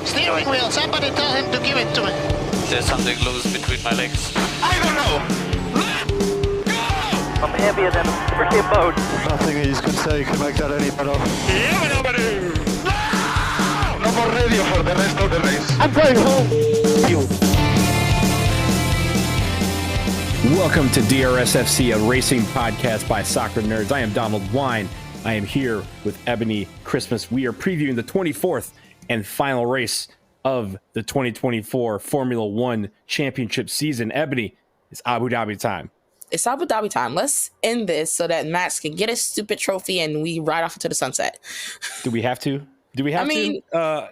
Steering wheel, somebody tell him to give it to me. There's something loose between my legs. I don't know. Let go! I'm heavier than a freaking boat. Nothing he's could say could make that any better. Yeah, nobody. No more radio for the rest of the race. I'm going home. Welcome to DRSFC, a racing podcast by soccer nerds. I am Donald Wine. I am here with Eboni Christmas. We are previewing the 24th and final race of the 2024 Formula One championship season. Eboni, it's Abu Dhabi time. It's Abu Dhabi time. Let's end this so that Max can get his stupid trophy and we ride off into the sunset. Do we have to? The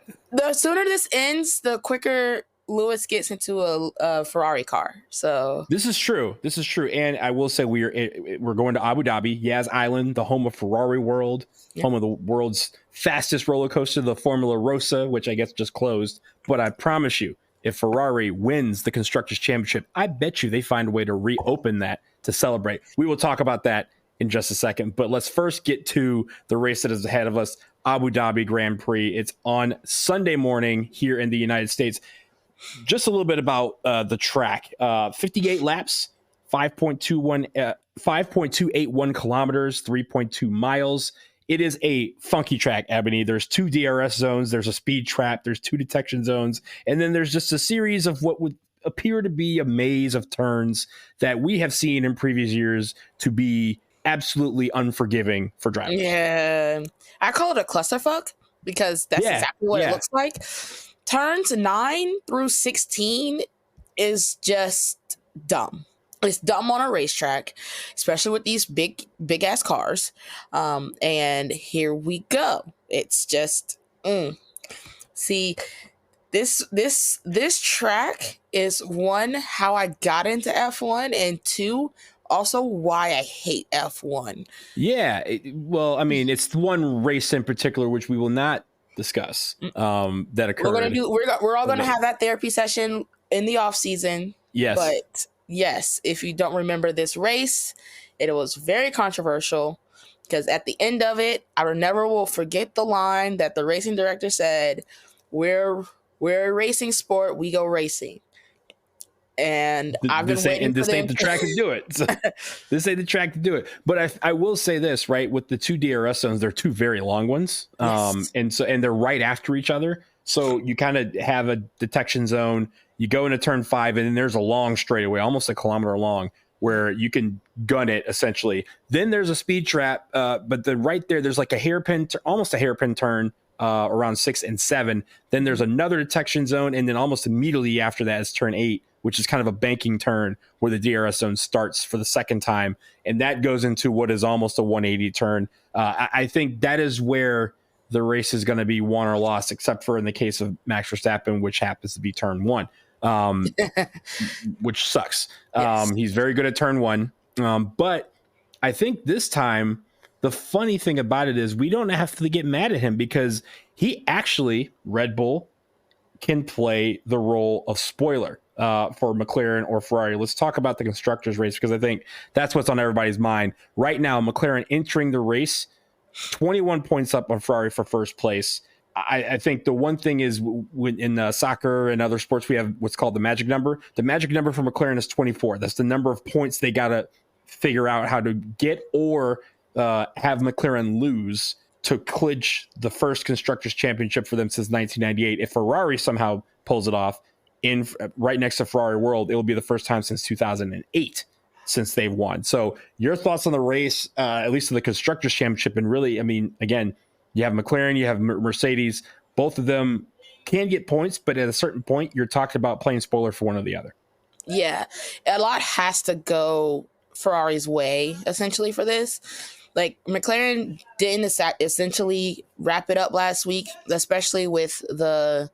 sooner this ends, the quicker Lewis gets into a Ferrari car. So this is true. And I will say we're going to Abu Dhabi, Yas Island, the home of Ferrari World, home of the world's fastest roller coaster, the Formula Rossa, which I guess just closed. But I promise you, if Ferrari wins the Constructors' Championship, I bet you they find a way to reopen that to celebrate. We will talk about that in just a second. But let's first get to the race that is ahead of us, Abu Dhabi Grand Prix. It's on Sunday morning here in the United States. Just a little bit about the track. 58 laps, 5.281 kilometers, 3.2 miles. It is a funky track, Ebony. There's 2 DRS zones. There's a speed trap. There's 2 detection zones. And then there's just a series of what would appear to be a maze of turns that we have seen in previous years to be absolutely unforgiving for drivers. yeah, I call it a clusterfuck because that's exactly what it looks like. Turns 9 through 16 is just dumb. It's dumb on a racetrack, especially with these big ass cars. And here we go. It's just see, this track is one, how I got into F1, and 2, also why I hate F1. Yeah, it's one race in particular which we will not discuss that occurred. We're all gonna have that therapy session in the off season. Yes, but yes, if you don't remember this race, it was very controversial because at the end of it, I never will forget the line that the racing director said, "We're a racing sport. We go racing." And I've been waiting for this ain't the track to do it. So, this ain't the track to do it. But I will say this, right? With the 2 DRS zones, they're 2 very long ones, and they're right after each other. So you kind of have a detection zone. You go into turn 5, and then there's a long straightaway, almost a kilometer long, where you can gun it essentially. Then there's a speed trap, but then right there's like almost a hairpin turn. Around 6 and 7. Then there's another detection zone, and then almost immediately after that is turn 8, which is kind of a banking turn where the DRS zone starts for the second time, and that goes into what is almost a 180 turn. I think that is where the race is going to be won or lost, except for in the case of Max Verstappen, which happens to be turn 1, which sucks. Yes. He's very good at turn 1, but I think this time, the funny thing about it is we don't have to get mad at him because he actually, Red Bull, can play the role of spoiler for McLaren or Ferrari. Let's talk about the constructors race because I think that's what's on everybody's mind. Right now, McLaren entering the race, 21 points up on Ferrari for first place. I think the one thing is in soccer and other sports, we have what's called the magic number. The magic number for McLaren is 24. That's the number of points they got to figure out how to get or have McLaren lose to clinch the first Constructors' Championship for them since 1998. If Ferrari somehow pulls it off right next to Ferrari World, it will be the first time since 2008 since they've won. So your thoughts on the race, at least in the Constructors' Championship, and really, again, you have McLaren, you have Mercedes. Both of them can get points, but at a certain point, you're talking about playing spoiler for one or the other. Yeah, a lot has to go Ferrari's way, essentially, for this. Like, McLaren didn't essentially wrap it up last week, especially with the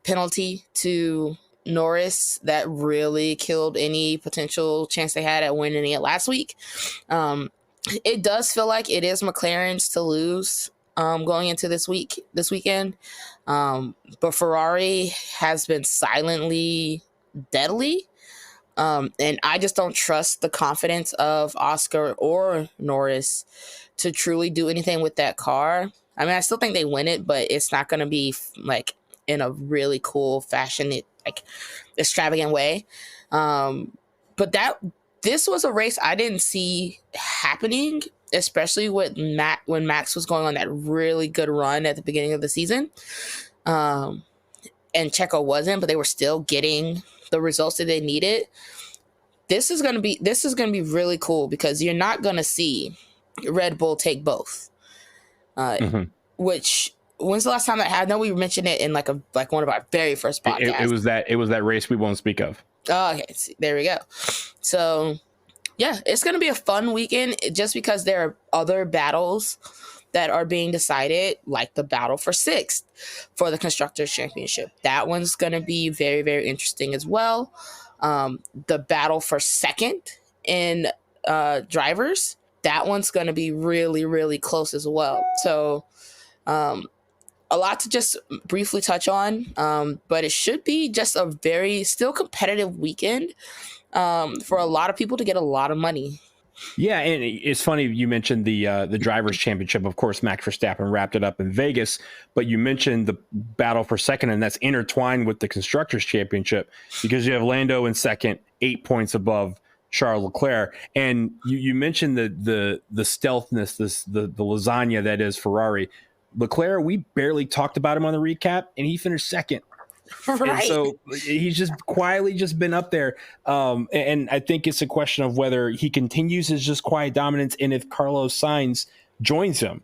penalty to Norris that really killed any potential chance they had at winning it last week. It does feel like it is McLaren's to lose going into this weekend. But Ferrari has been silently deadly. And I just don't trust the confidence of Oscar or Norris to truly do anything with that car. I mean, I still think they win it, but it's not going to be like in a really cool fashion, like extravagant way. But this was a race I didn't see happening, especially with when Max was going on that really good run at the beginning of the season. And Checo wasn't, but they were still getting the results that they needed. This is gonna be really cool because you're not gonna see Red Bull take both. Which, when's the last time that happened? I know we mentioned it in like one of our very first podcasts. It was that race we won't speak of. Oh, okay. There we go. So yeah, it's gonna be a fun weekend just because there are other battles that are being decided, like the battle for 6th for the Constructors Championship. That one's gonna be very, very interesting as well. The battle for 2nd in drivers, that one's going to be really, really close as well. So a lot to just briefly touch on, but it should be just a very still competitive weekend for a lot of people to get a lot of money. Yeah, and it's funny you mentioned the Drivers' Championship. Of course, Max Verstappen wrapped it up in Vegas, but you mentioned the battle for 2nd, and that's intertwined with the Constructors' Championship because you have Lando in 2nd, 8 points above Charles Leclerc, and you mentioned the stealthness, the lasagna that is Ferrari. Leclerc, we barely talked about him on the recap, and he finished 2nd. Right. And so he's just quietly just been up there. And I think it's a question of whether he continues his just quiet dominance and if Carlos Sainz joins him.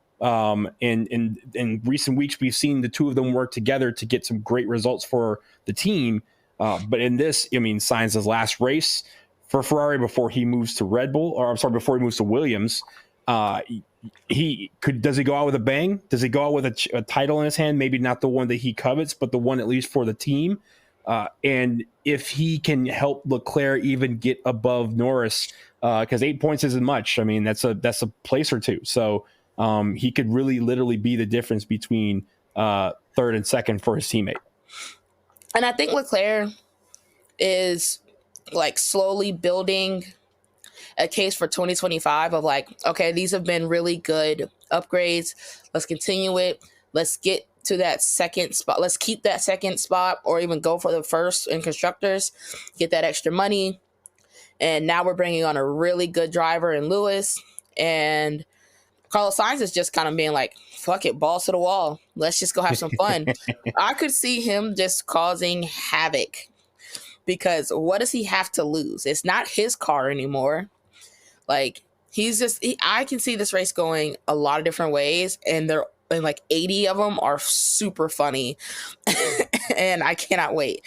In recent weeks, we've seen the two of them work together to get some great results for the team. But in this, I mean, Sainz's last race for Ferrari before he moves to Red Bull, or I'm sorry, before he moves to Williams, does he go out with a bang? Does he go out with a title in his hand? Maybe not the one that he covets, but the one at least for the team. And if he can help Leclerc even get above Norris, because 8 points isn't much. I mean, that's a place or two. So he could really literally be the difference between 3rd and 2nd for his teammate. And I think Leclerc is like slowly building a case for 2025 of like, okay, these have been really good upgrades. Let's continue it. Let's get to that 2nd spot. Let's keep that 2nd spot or even go for the 1st in Constructors, get that extra money. And now we're bringing on a really good driver in Lewis. And Carlos Sainz is just kind of being like, fuck it, balls to the wall. Let's just go have some fun. I could see him just causing havoc because what does he have to lose? It's not his car anymore. Like, I can see this race going a lot of different ways, and like 80 of them are super funny, and I cannot wait.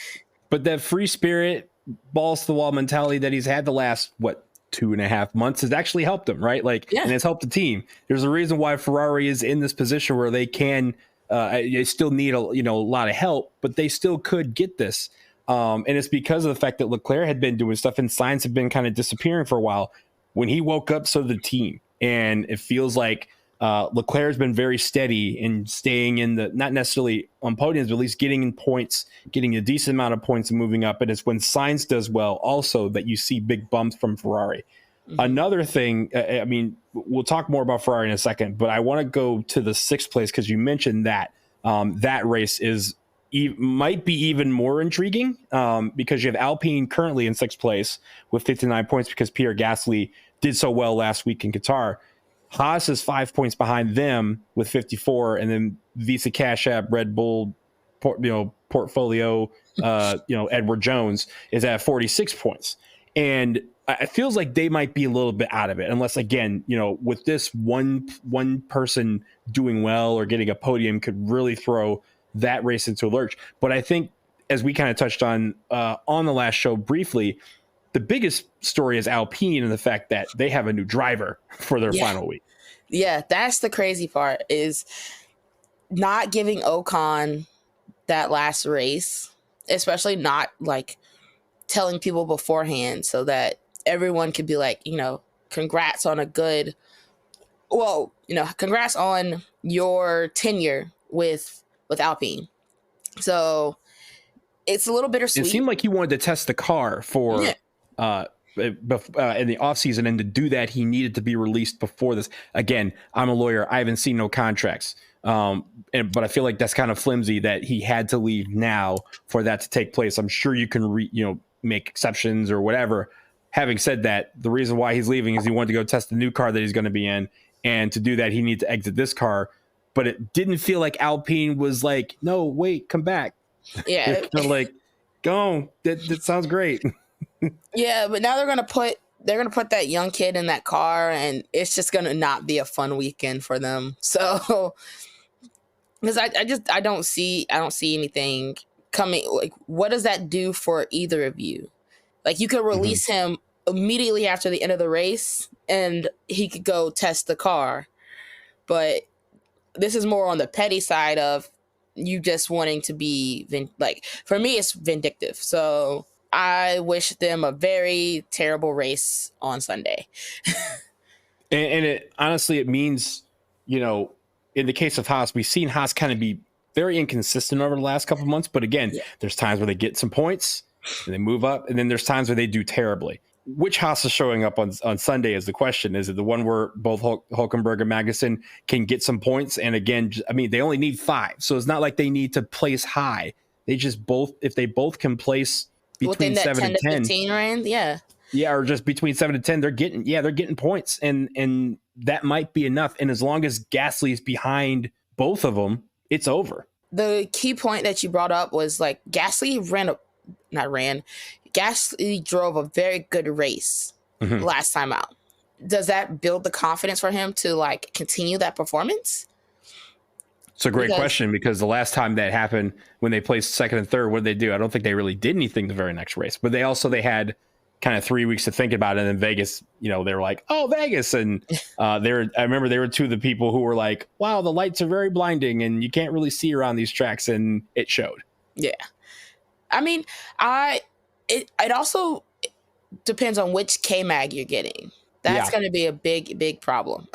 But that free spirit, balls to the wall mentality that he's had the last, 2.5 months has actually helped him, right? Like, yeah. And it's helped the team. There's a reason why Ferrari is in this position where they can, they still need a lot of help, but they still could get this. And it's because of the fact that Leclerc had been doing stuff and Sainz had been kind of disappearing for a while. When he woke up, so did the team. And it feels like Leclerc has been very steady in staying in not necessarily on podiums, but at least getting in points, getting a decent amount of points and moving up. And it's when Sainz does well also that you see big bumps from Ferrari. Mm-hmm. Another thing, I mean, we'll talk more about Ferrari in a second, but I want to go to the 6th place because you mentioned that that race might be even more intriguing because you have Alpine currently in 6th place with 59 points because Pierre Gasly did so well last week in Qatar. Haas is 5 points behind them with 54, and then Visa Cash App, Red Bull, portfolio, Edward Jones is at 46 points. And it feels like they might be a little bit out of it, unless, again, with this one person doing well or getting a podium could really throw that race into a lurch. But I think, as we kind of touched on the last show briefly, the biggest story is Alpine and the fact that they have a new driver for their final week. Yeah, that's the crazy part, is not giving Ocon that last race, especially not like telling people beforehand so that everyone could be like, congrats on congrats on your tenure with Alpine. So it's a little bittersweet. It seemed like he wanted to test the car for in the offseason, and to do that, he needed to be released before this. Again, I'm a lawyer. I haven't seen no contracts. But I feel like that's kind of flimsy that he had to leave now for that to take place. I'm sure you can make exceptions or whatever. Having said that, the reason why he's leaving is he wanted to go test the new car that he's going to be in, and to do that he needs to exit this car. But it didn't feel like Alpine was like, no, wait, come back. Yeah, they're like, go. That sounds great. Yeah, but now they're gonna put that young kid in that car, and it's just gonna not be a fun weekend for them. So, because I don't see anything coming. Like, what does that do for either of you? Like, you could release him immediately after the end of the race, and he could go test the car. But this is more on the petty side of you just wanting to be like, for me, it's vindictive. So I wish them a very terrible race on Sunday. and it honestly, it means, in the case of Haas, we've seen Haas kind of be very inconsistent over the last couple of months. But again, there's times where they get some points and they move up, and then there's times where they do terribly. Which Haas is showing up on Sunday is the question. Is it the one where both Hülkenberg and Magnussen can get some points? And again, I mean, they only need 5. So it's not like they need to place high. They just if they both can place between 7 and 10, 15 range, yeah, or just between 7 and 10, they're getting points, and that might be enough. And as long as Gasly's behind both of them, it's over. The key point that you brought up was like Gasly Gasly drove a very good race last time out. Does that build the confidence for him to like continue that performance? It's a great question, because the last time that happened, when they placed second and third, what did they do? I don't think they really did anything the very next race, but they had kind of 3 weeks to think about it. And then Vegas, they were like, oh, Vegas. And I remember they were two of the people who were like, wow, the lights are very blinding and you can't really see around these tracks. And it showed. Yeah. I mean, it also depends on which K-Mag you're getting. That's going to be a big problem.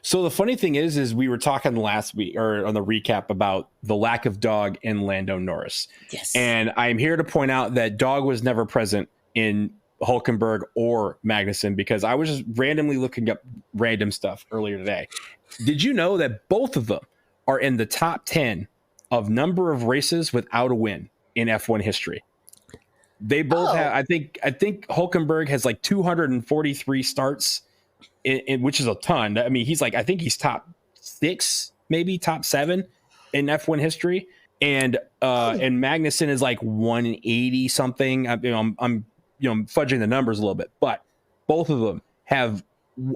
So the funny thing is we were talking last week or on the recap about the lack of dog in Lando Norris. Yes. And I'm here to point out that dog was never present in Hülkenberg or Magnussen, because I was just randomly looking up random stuff earlier today. Did you know that both of them are in the top 10 of number of races without a win in F1 history? They both have, I think Hülkenberg has like 243 starts, which is a ton. I mean, I think he's top 6, maybe top 7 in F1 history. And Magnussen is like 180 something. I'm fudging the numbers a little bit, but both of them have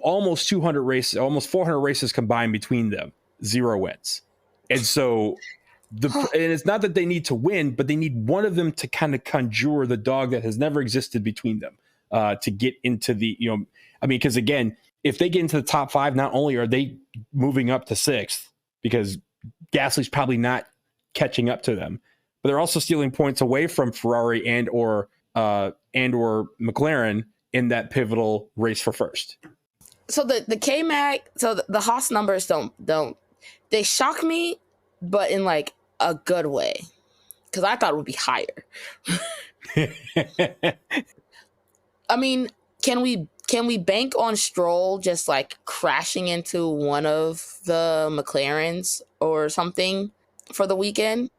almost 200 races, almost 400 races combined between them, 0 wins. And so and it's not that they need to win, but they need one of them to kind of conjure the dog that has never existed between them to get into the, because again, if they get into the top 5, not only are they moving up to 6th, because Gasly's probably not catching up to them, but they're also stealing points away from Ferrari and or McLaren in that pivotal race for first. So the K-Mag, so the Haas numbers don't they shock me, but in like a good way, because I thought it would be higher. I mean, can we bank on Stroll just like crashing into one of the McLarens or something for the weekend?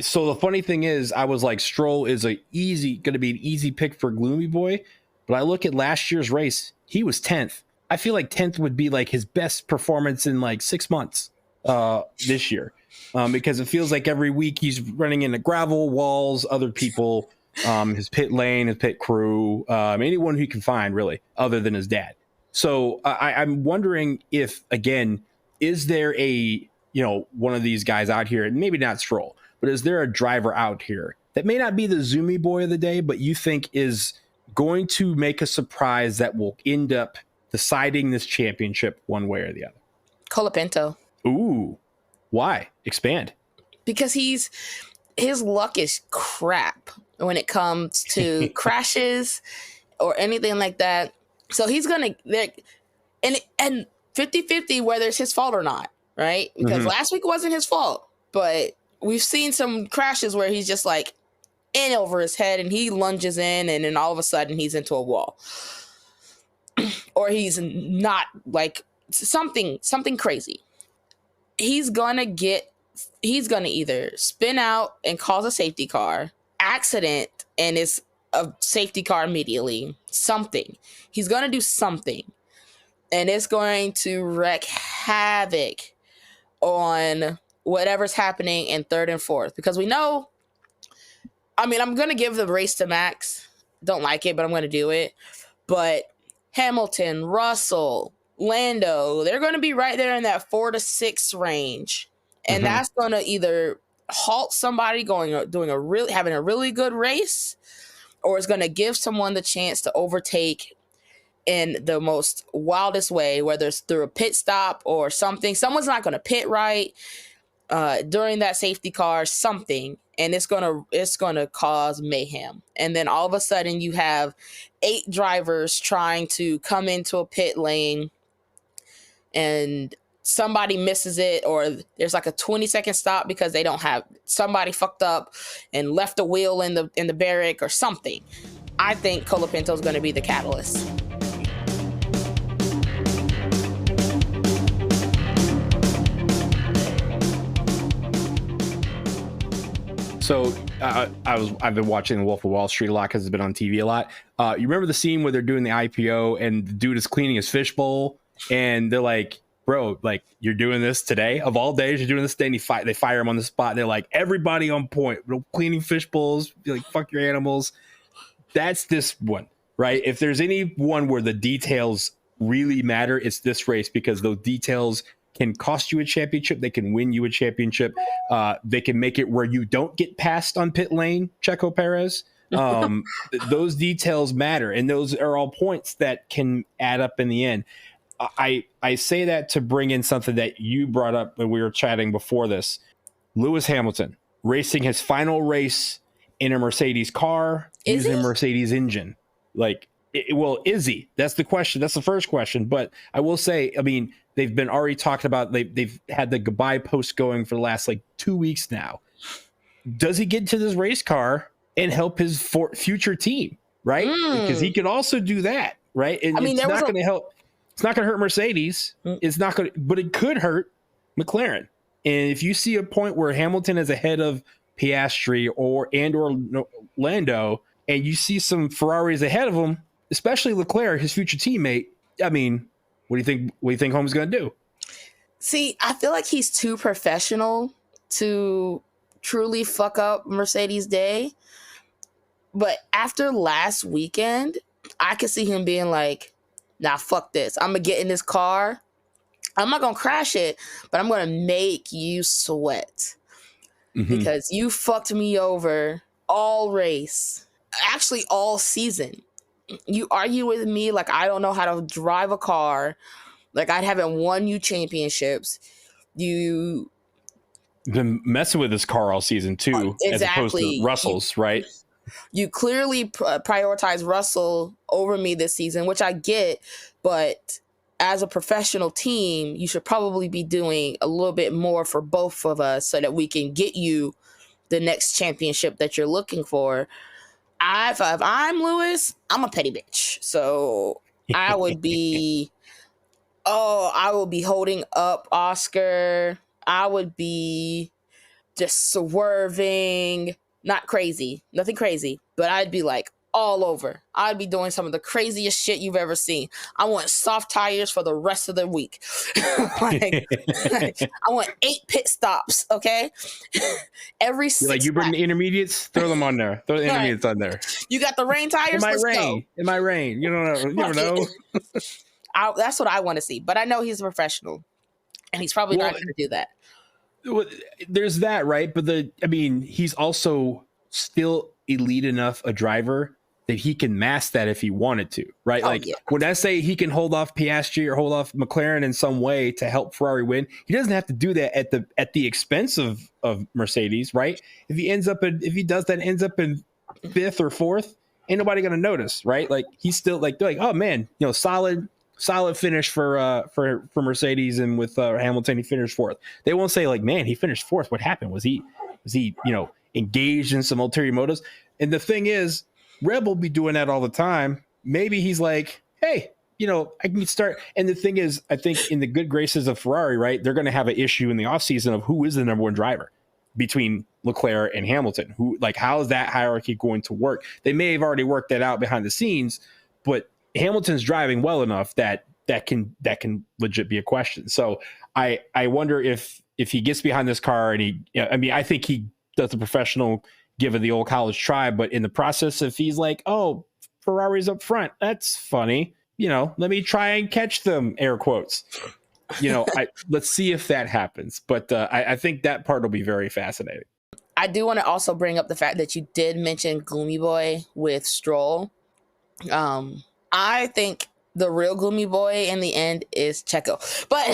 So the funny thing is, I was like, Stroll is going to be an easy pick for Gloomy Boy, but I look at last year's race, he was 10th. I feel like 10th would be like his best performance in like 6 months this year, because it feels like every week he's running into gravel, walls, other people, his pit lane, his pit crew, anyone who he can find really, other than his dad. So I'm wondering if, again, is there one of these guys out here, and maybe not Stroll, but is there a driver out here that may not be the Zoomy boy of the day, but you think is going to make a surprise that will end up deciding this championship one way or the other? Colapinto. Ooh, why? Expand. Because his luck is crap when it comes to crashes or anything like that. So he's going to, and 50-50 whether it's his fault or not, right? Because last week wasn't his fault, but we've seen some crashes where he's just like in over his head and he lunges in, and then all of a sudden he's into a wall. Or he's not, like something crazy. he's gonna either spin out and cause a safety car accident, and it's a safety car immediately. Something. He's gonna do something, and it's going to wreak havoc on whatever's happening in third and fourth, because we know. I mean, I'm gonna give the race to Max. Don't like it, but I'm gonna do it. But Hamilton, Russell, Lando, they're going to be right there in that 4 to 6 range. And that's going to either halt somebody having a really good race, or it's going to give someone the chance to overtake in the most wildest way, whether it's through a pit stop or something. Someone's not going to pit right during that safety car, something, and it's gonna cause mayhem. And then all of a sudden you have 8 drivers trying to come into a pit lane, and somebody misses it, or there's like a 20-second stop because they don't have, somebody fucked up and left a wheel in the barrack or something. I think Colapinto is going to be the catalyst. So I've been watching The Wolf of Wall Street a lot because it's been on TV a lot. You remember the scene where they're doing the IPO and the dude is cleaning his fishbowl, and they're like, "Bro, like, you're doing this today? Of all days, you're doing this today?" And they fire him on the spot. And they're like, "Everybody on point, cleaning fishbowls, like, fuck your animals." That's this one, right? If there's any one where the details really matter, it's this race, because those details can cost you a championship. They can win you a championship. They can make it where you don't get passed on pit lane, Checo Perez. Those details matter, and those are all points that can add up in the end. I say that to bring in something that you brought up when we were chatting before this. Lewis Hamilton racing his final race in a Mercedes car using a Mercedes engine. Like, is he? That's the question. That's the first question. But I will say, I mean, they've been already talking about, they've had the goodbye post going for the last 2 weeks now. Does he get into this race car and help his future team, right? Because he could also do that, right? And it's not going to help. It's not going to hurt Mercedes. It's not going to, but it could hurt McLaren. And if you see a point where Hamilton is ahead of Piastri or Lando, and you see some Ferraris ahead of him, especially Leclerc, his future teammate, I mean, what do you think? What do you think Holmes going to do? See, I feel like he's too professional to truly fuck up Mercedes' day. But after last weekend, I could see him being like, "Nah, fuck this. I'm gonna get in this car. I'm not gonna crash it, but I'm gonna make you sweat because you fucked me over all race, actually all season. You argue with me like I don't know how to drive a car, like I haven't won you championships. You been messing with this car all season too, as opposed to Russell's, right? You clearly prioritize Russell over me this season, which I get, but as a professional team, you should probably be doing a little bit more for both of us so that we can get you the next championship that you're looking for." If I'm Lewis, I'm a petty bitch. So I would be, I will be holding up Oscar. I would be just swerving. Not crazy, nothing crazy, but I'd be like all over. I'd be doing some of the craziest shit you've ever seen. I want soft tires for the rest of the week. I want 8 pit stops, okay? Every 6 like, you bring the intermediates, throw them on there. Throw the intermediates on there. You got the rain tires? It might rain. You don't know. You never know. That's what I want to see. But I know he's a professional, and he's probably not going to do that. There's that, right? But he's also still elite enough a driver that he can mask that if he wanted to, right? When I say he can hold off Piastri or hold off McLaren in some way to help Ferrari win, he doesn't have to do that at the expense of Mercedes, right? If he ends up in 5th or 4th, ain't nobody gonna notice, right? Like, he's still they're like, "Oh man, solid finish for Mercedes," and with Hamilton, he finished 4th. They won't say like, "Man, he finished 4th. What happened? Was he engaged in some ulterior motives?" And the thing is, Red Bull be doing that all the time. Maybe he's like, "Hey, I can start. And the thing is, I think in the good graces of Ferrari, right, they're going to have an issue in the offseason of who is the number one driver between Leclerc and Hamilton. How is that hierarchy going to work? They may have already worked that out behind the scenes, but Hamilton's driving well enough that can legit be a question. So I wonder if he gets behind this car and I think he does the professional, give it the old college try, but in the process, if he's like, oh, Ferrari's up front, that's funny. Let me try and catch them, air quotes. Let's see if that happens. But I think that part will be very fascinating. I do want to also bring up the fact that you did mention Gloomy Boy with Stroll. I think the real Gloomy Boy in the end is Checo. But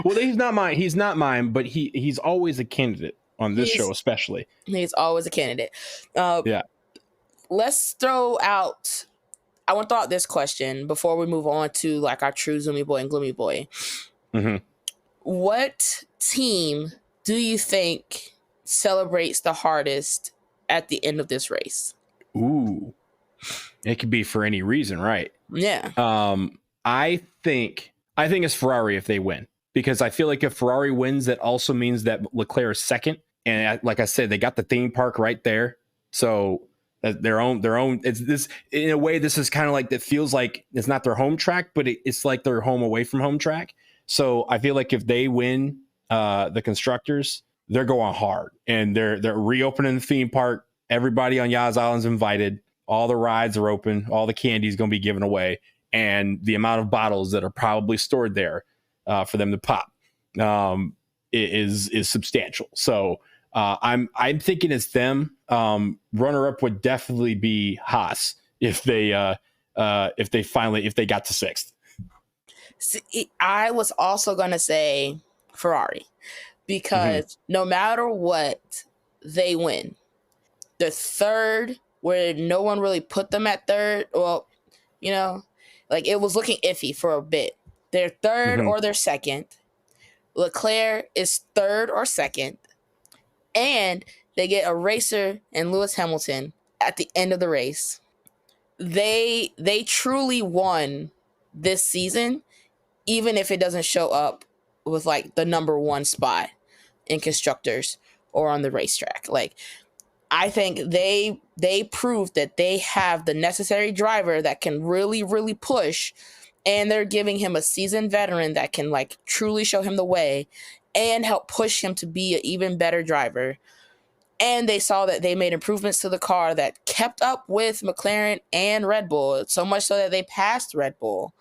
well, he's not mine. He's not mine, but he's always a candidate on this show, especially. He's always a candidate. Yeah. Let's throw out. I want to throw out this question before we move on to our true Zoomy Boy and Gloomy Boy. Mm-hmm. What team do you think celebrates the hardest at the end of this race? Ooh, it could be for any reason, right? Yeah. I think it's Ferrari if they win, because I feel like if Ferrari wins, that also means that Leclerc is second, and like I said, they got the theme park right there, so. Their own. It's this in a way. This is kind of it feels like it's not their home track, but it's like their home away from home track. So I feel like if they win the constructors, they're going hard, and they're reopening the theme park. Everybody on Yas Island's invited. All the rides are open. All the candy is going to be given away, and the amount of bottles that are probably stored there for them to pop is substantial. So. I'm thinking it's them. Runner up would definitely be Haas if they got to sixth. See, I was also gonna say Ferrari because no matter what, they win. The third, where no one really put them at third, well, it was looking iffy for a bit. They're third or they're second. Leclerc is third or second. And they get a racer and Lewis Hamilton at the end of the race. They truly won this season, even if it doesn't show up with the number one spot in constructors or on the racetrack. I think they proved that they have the necessary driver that can really, really push, and they're giving him a seasoned veteran that can truly show him the way and help push him to be an even better driver. And they saw that they made improvements to the car that kept up with McLaren and Red Bull, so much so that they passed Red Bull.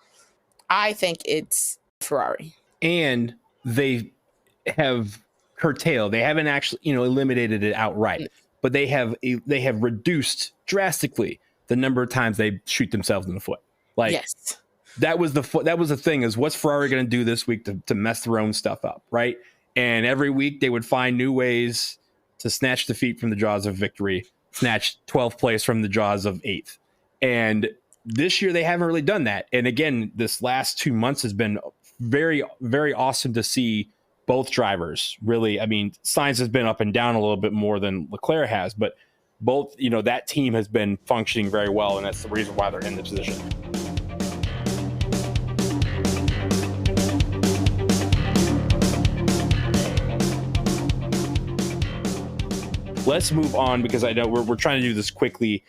I think it's Ferrari. And they have curtailed. They haven't actually, eliminated it outright, but they have reduced drastically the number of times they shoot themselves in the foot. Yes. That was the thing, is what's Ferrari going to do this week to mess their own stuff up, right? And every week they would find new ways to snatch defeat from the jaws of victory, snatch 12th place from the jaws of 8th. And this year they haven't really done that. And again, this last 2 months has been very, very awesome to see both drivers really. I mean, Sainz has been up and down a little bit more than Leclerc has, but both, that team has been functioning very well, and that's the reason why they're in the position. Let's move on, because I know we're trying to do this quickly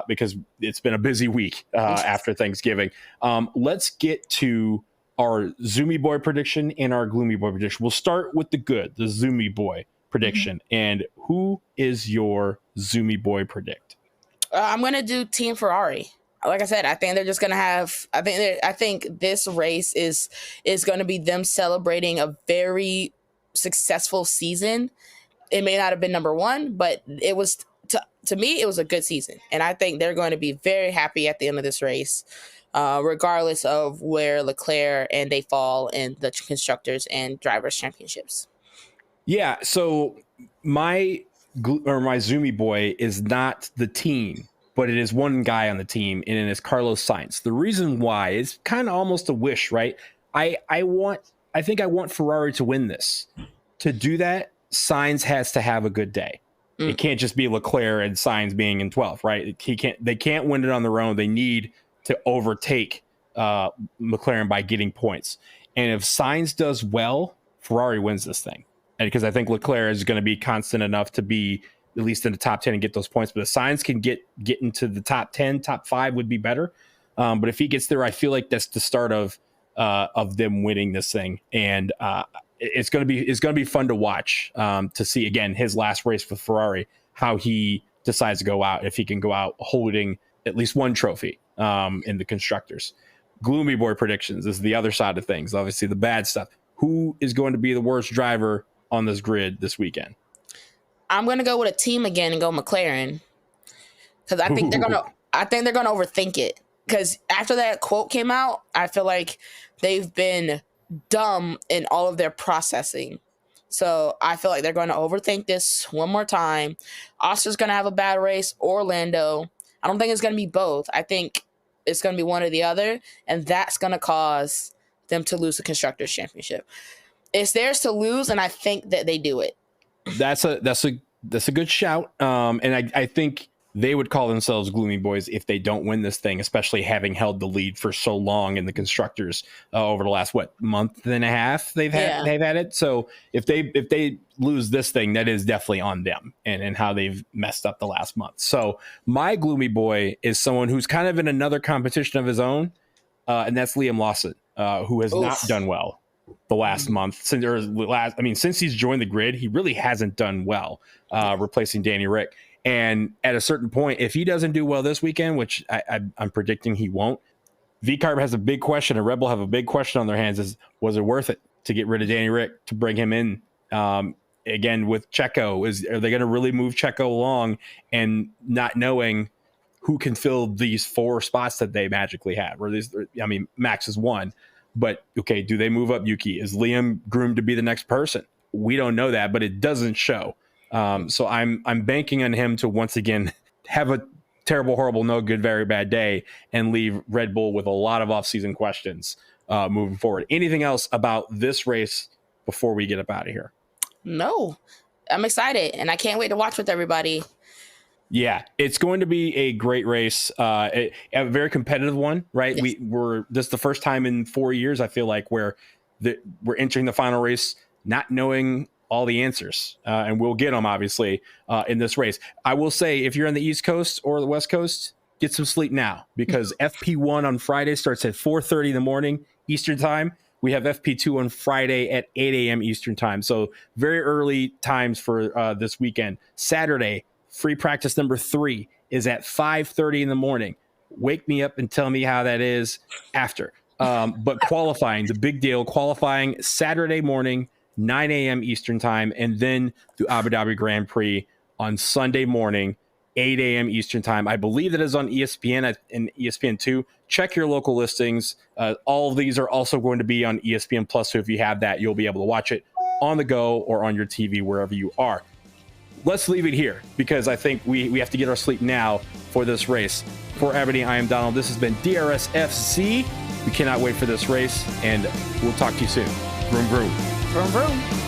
because it's been a busy week after Thanksgiving. Let's get to our Zoomy Boy prediction and our Gloomy Boy prediction. We'll start with the Zoomy Boy prediction. And who is your Zoomy Boy predict? I'm going to do Team Ferrari. Like I said, I think they're just going to have. I think this race is going to be them celebrating a very successful season. It may not have been number one, but it was to me, it was a good season. And I think they're going to be very happy at the end of this race, regardless of where Leclerc and they fall in the constructors and drivers championships. Yeah. So my Zoomy Boy is not the team, but it is one guy on the team, and it is Carlos Sainz. The reason why is kind of almost a wish, right? I think I want Ferrari to win this. To do that, Sainz has to have a good day. It can't just be Leclerc and Sainz being in 12th, right? They can't win it on their own. They need to overtake McLaren by getting points. And if Sainz does well, Ferrari wins this thing. And because I think Leclerc is going to be constant enough to be at least in the top 10 and get those points. But if Sainz can get into the top 10, top 5 would be better. But if he gets there, I feel like that's the start of them winning this thing. And it's going to be fun to watch to see, again, his last race with Ferrari, how he decides to go out, if he can go out holding at least one trophy in the constructors. Gloomy Boy predictions is the other side of things. Obviously, the bad stuff. Who is going to be the worst driver on this grid this weekend? I'm going to go with a team again and go McLaren, because I think they're going to overthink it. Because after that quote came out, I feel like they've been dumb in all of their processing. So I feel like they're going to overthink this one more time. Oscar's going to have a bad race, or Lando. I don't think it's going to be both. I think it's going to be one or the other, and that's going to cause them to lose the Constructors' Championship. It's theirs to lose, and I think that they do it. That's a good shout. And I think they would call themselves Gloomy Boys if they don't win this thing, especially having held the lead for so long in the constructors over the last month and a half they've had it. So if they lose this thing, that is definitely on them and how they've messed up the last month. So my Gloomy Boy is someone who's kind of in another competition of his own, and that's Liam Lawson, who has not done well the last month since he's joined the grid. He really hasn't done well, replacing Danny Rick. And at a certain point, if he doesn't do well this weekend, which I'm predicting he won't, VCarb has a big question, and Red Bull have a big question on their hands: was it worth it to get rid of Danny Rick to bring him in? Again, with Checo, are they going to really move Checo along and not knowing who can fill these 4 spots that they magically have? Max is one, but okay, do they move up Yuki? Is Liam groomed to be the next person? We don't know that, but it doesn't show. So I'm banking on him to once again have a terrible, horrible, no good, very bad day and leave Red Bull with a lot of off-season questions moving forward. Anything else about this race before we get up out of here? No, I'm excited and I can't wait to watch with everybody. Yeah, it's going to be a great race, a very competitive one, right? Yes. This is the first time in 4 years, I feel like, where we're entering the final race not knowing all the answers, and we'll get them obviously in this race. I will say, if you're on the East Coast or the West Coast, get some sleep now, because FP1 on Friday starts at 4:30 in the morning Eastern time. We have FP2 on Friday at 8 a.m. Eastern time. So very early times for this weekend. Saturday, free practice number 3 is at 5:30 in the morning. Wake me up and tell me how that is after. But qualifying, the big deal, qualifying Saturday morning, 9 a.m. Eastern time, and then the Abu Dhabi Grand Prix on Sunday morning, 8 a.m. Eastern time. I believe that is on ESPN and ESPN2. Check your local listings. All of these are also going to be on ESPN Plus, so if you have that, you'll be able to watch it on the go or on your TV, wherever you are. Let's leave it here, because I think we have to get our sleep now for this race. For Eboni, I am Donald. This has been DRSFC. We cannot wait for this race, and we'll talk to you soon. Vroom, vroom. Vroom, vroom.